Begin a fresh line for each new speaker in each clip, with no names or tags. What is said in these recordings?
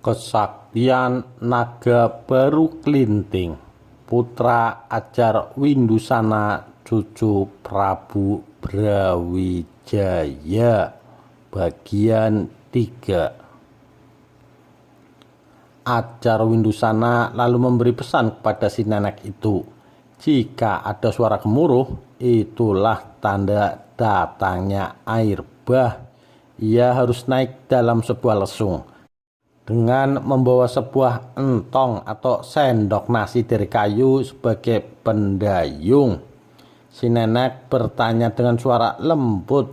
Kesaktian Naga Baru Klinting, putra Ajar Windusana, cucu Prabu Brawijaya. Bagian 3. Ajar Windusana lalu memberi pesan kepada si nenek itu. Jika ada suara gemuruh, itulah tanda datangnya air bah. Ia harus naik dalam sebuah lesung dengan membawa sebuah entong atau sendok nasi dari kayu sebagai pendayung. Si nenek bertanya dengan suara lembut,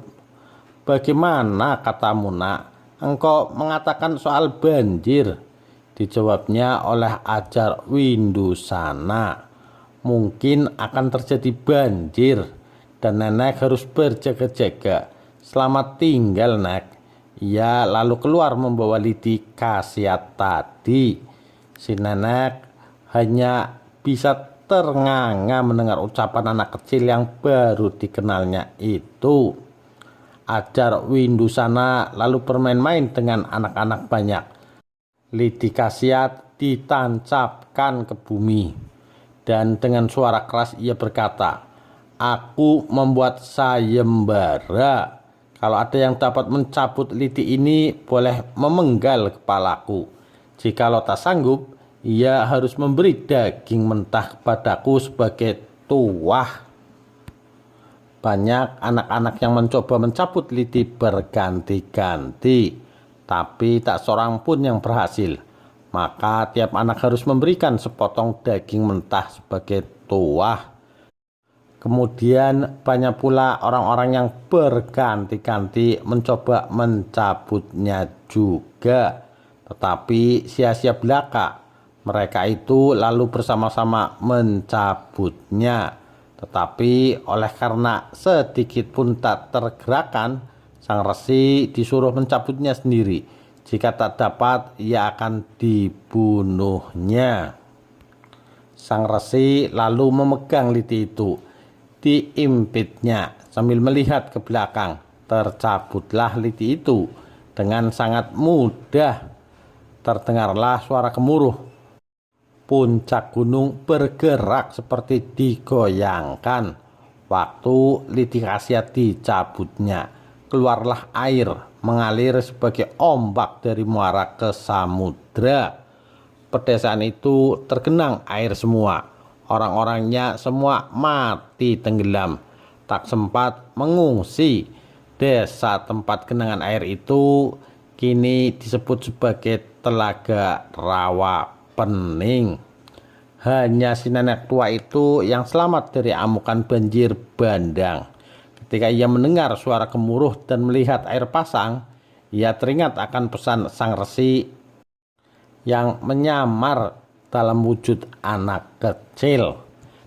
"Bagaimana katamu, nak? Engkau mengatakan soal banjir?" Dijawabnya oleh Ajar Windusana, "Mungkin akan terjadi banjir dan nenek harus berjaga-jaga. Selamat tinggal, Nek." Ia lalu keluar membawa lidi khasiat tadi. Si nenek hanya bisa ternganga mendengar ucapan anak kecil yang baru dikenalnya itu. Ajar Windusana lalu bermain-main dengan anak-anak banyak. Lidi khasiat ditancapkan ke bumi, dan dengan suara keras ia berkata, "Aku membuat sayembara. Kalau ada yang dapat mencabut lidi ini, boleh memenggal kepalaku. Jikalau tak sanggup, ia harus memberi daging mentah kepadaku sebagai tuah." Banyak anak-anak yang mencoba mencabut lidi berganti-ganti, tapi tak seorang pun yang berhasil. Maka tiap anak harus memberikan sepotong daging mentah sebagai tuah. Kemudian banyak pula orang-orang yang berganti-ganti mencoba mencabutnya juga, tetapi sia-sia belaka. Mereka itu lalu bersama-sama mencabutnya, tetapi oleh karena sedikit pun tak tergerakkan, sang resi disuruh mencabutnya sendiri. Jika tak dapat, ia akan dibunuhnya. Sang resi lalu memegang lidi itu, diimpitnya sambil melihat ke belakang. Tercabutlah lidi itu dengan sangat mudah. Terdengarlah suara gemuruh. Puncak gunung bergerak seperti digoyangkan. Waktu lidi khasiat dicabutnya, keluarlah air mengalir sebagai ombak dari muara ke samudra. Pedesaan itu tergenang air semua. Orang-orangnya semua mati tenggelam, tak sempat mengungsi. Desa tempat genangan air itu kini disebut sebagai Telaga Rawa Pening. Hanya si nenek tua itu yang selamat dari amukan banjir bandang. Ketika ia mendengar suara gemuruh dan melihat air pasang, ia teringat akan pesan sang resi yang menyamar dalam wujud anak kecil.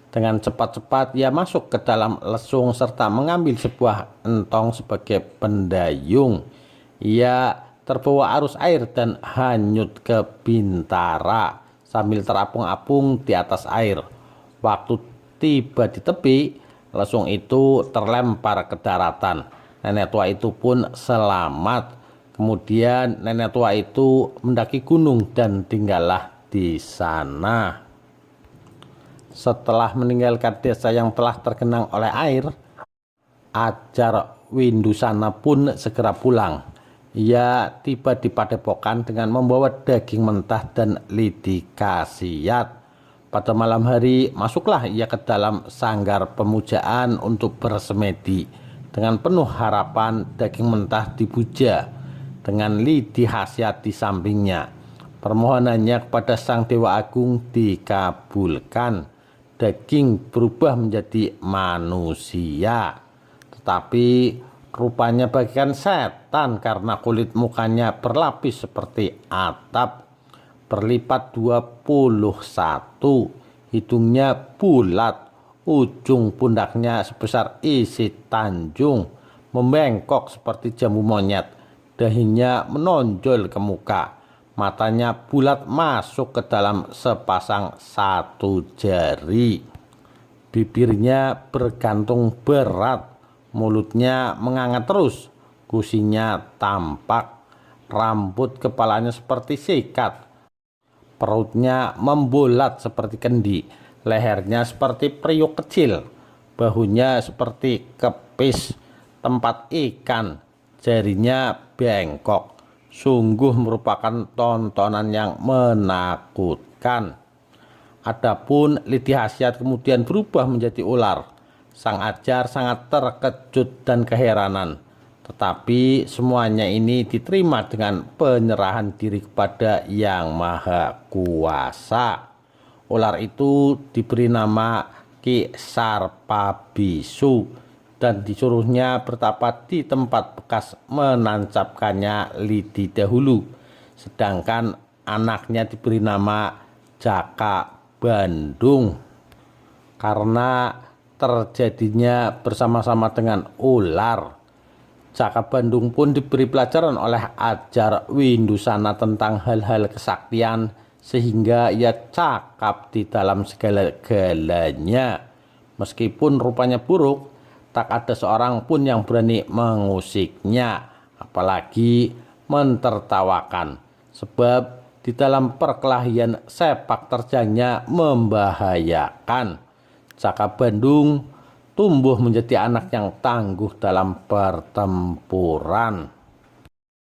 Dengan cepat-cepat ia masuk ke dalam lesung serta mengambil sebuah entong sebagai pendayung. Ia terbawa arus air dan hanyut ke Bintara sambil terapung-apung di atas air. Waktu tiba di tepi, lesung itu terlempar ke daratan. Nenek tua itu pun selamat. Kemudian nenek tua itu mendaki gunung dan tinggallah di sana. Setelah meninggalkan desa yang telah tergenang oleh air, Ajar Windusana pun segera pulang. Ia tiba di padepokan dengan membawa daging mentah dan lidi khasiat. Pada malam hari masuklah ia ke dalam sanggar pemujaan untuk bersemedi. Dengan penuh harapan daging mentah dipuja dengan lidi khasiat di sampingnya. Permohonannya kepada Sang Dewa Agung dikabulkan. Daging berubah menjadi manusia, tetapi rupanya bagaikan setan karena kulit mukanya berlapis seperti atap, berlipat 21, hidungnya bulat, ujung pundaknya sebesar isi tanjung, membengkok seperti jambu monyet, dahinya menonjol ke muka. Matanya bulat masuk ke dalam sepasang satu jari. Bibirnya bergantung berat, mulutnya menganga terus, gusinya tampak. Rambut kepalanya seperti sikat, perutnya membulat seperti kendi, lehernya seperti periuk kecil, bahunya seperti kepis tempat ikan, jarinya bengkok. Sungguh merupakan tontonan yang menakutkan. Adapun Lidi Hasyat kemudian berubah menjadi ular. Sang ajar sangat terkejut dan keheranan. Tetapi semuanya ini diterima dengan penyerahan diri kepada Yang Maha Kuasa. Ular itu diberi nama Ki Sarpabisu dan disuruhnya bertapa di tempat bekas menancapkannya lidi dahulu. Sedangkan anaknya diberi nama Jaka Bandung karena terjadinya bersama-sama dengan ular. Jaka Bandung pun diberi pelajaran oleh Ajar Windusana tentang hal-hal kesaktian sehingga ia cakap di dalam segala-galanya. Meskipun rupanya buruk, tak ada seorang pun yang berani mengusiknya, apalagi mentertawakan. Sebab di dalam perkelahian sepak terjangnya membahayakan. Jaka Bandung tumbuh menjadi anak yang tangguh dalam pertempuran.